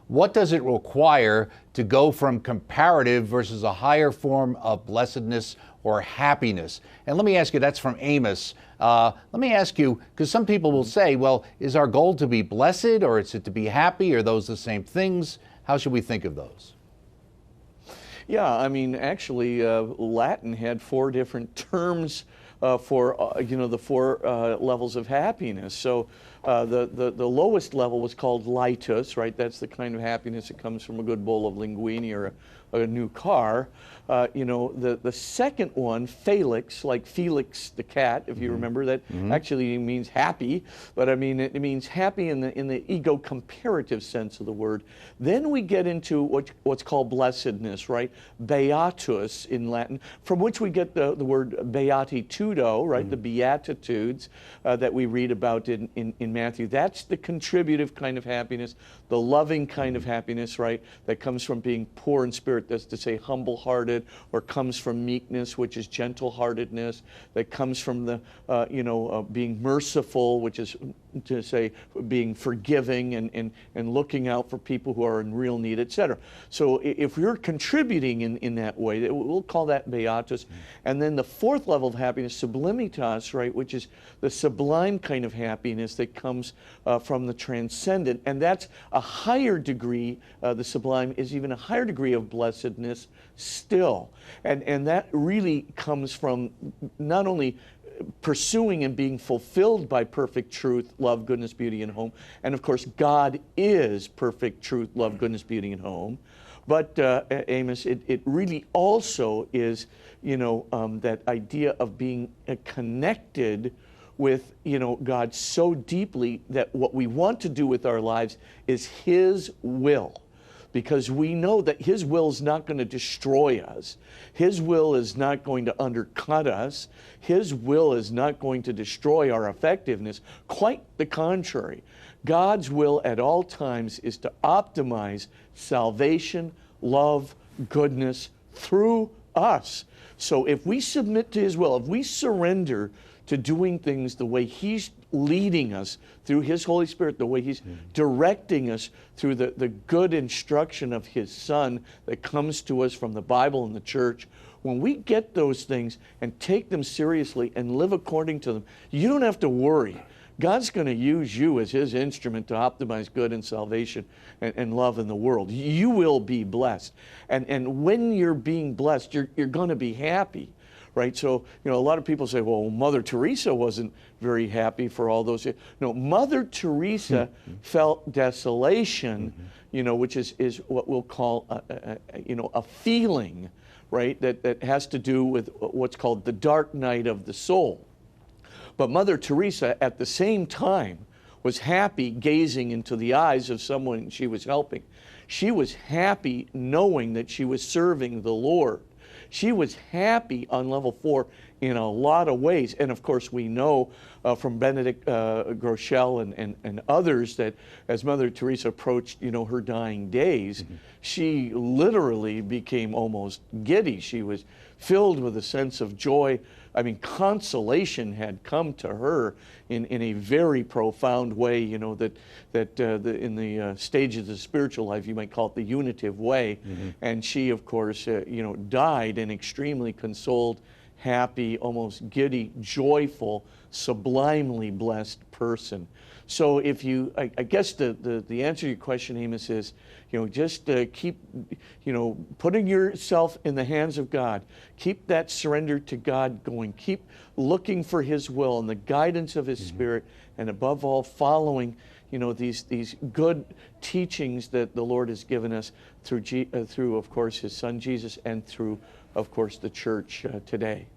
What does it require to go from comparative versus a higher form of blessedness or happiness? And let me ask you, that's from Amos. Let me ask you, because some people will say, well, is our goal to be blessed or is it to be happy? Are those the same things? How should we think of those? Yeah, I mean, actually, Latin had 4 different terms for the 4 levels of happiness. So the lowest level was called lightus, right? That's the kind of happiness that comes from a good bowl of linguine or a new car. The second one, Felix, like Felix the cat, if you remember that, actually means happy, but I mean it means happy in the ego comparative sense of the word. Then we get into what's called blessedness, right? Beatus in Latin, from which we get the word beatitudo, right? The Beatitudes that we read about in Matthew. That's the contributive kind of happiness, the loving kind of happiness, right? That comes from being poor in spirit, that's to say humble-hearted, or comes from meekness, which is gentle-heartedness, that comes from the, being merciful, which is to say being forgiving and looking out for people who are in real need, etc. So if you're contributing in that way, we'll call that beatus. And then the 4th level of happiness, sublimitas, right, which is the sublime kind of happiness that comes from the transcendent. And that's a higher degree, the sublime is even a higher degree of blessedness still. And that really comes from not only pursuing and being fulfilled by perfect truth, love, goodness, beauty, and home. And of course, God is perfect truth, love, goodness, beauty, and home. But Amos, it really also is, that idea of being connected with, God so deeply that what we want to do with our lives is His will. Because we know that His will is not going to destroy us. His will is not going to undercut us. His will is not going to destroy our effectiveness. Quite the contrary. God's will at all times is to optimize salvation, love, goodness through us. So if we submit to His will, if we surrender to doing things the way He's leading us through His Holy Spirit, the way He's directing us through the good instruction of His Son that comes to us from the Bible and the church, when we get those things and take them seriously and live according to them, you don't have to worry. God's going to use you as His instrument to optimize good and salvation and love in the world. You will be blessed. And when you're being blessed, you're going to be happy. Right, so a lot of people say, "Well, Mother Teresa wasn't very happy for all those." No, Mother Teresa felt desolation, which is what we'll call a feeling, right? That has to do with what's called the dark night of the soul. But Mother Teresa, at the same time, was happy gazing into the eyes of someone she was helping. She was happy knowing that she was serving the Lord. She was happy on level 4 in a lot of ways. And of course, we know from Benedict Groeschel and others that as Mother Teresa approached, her dying days, she literally became almost giddy. She was filled with a sense of joy. I mean, consolation had come to her in a very profound way, that in the stages of the spiritual life, you might call it the unitive way. And she, of course, died an extremely consoled, happy, almost giddy, joyful, sublimely blessed person. So if you, I guess the answer to your question, Amos, is, just keep, putting yourself in the hands of God. Keep that surrender to God going. Keep looking for His will and the guidance of His Spirit, and above all, following, these good teachings that the Lord has given us through, of course, His Son Jesus, and through, of course, the church today.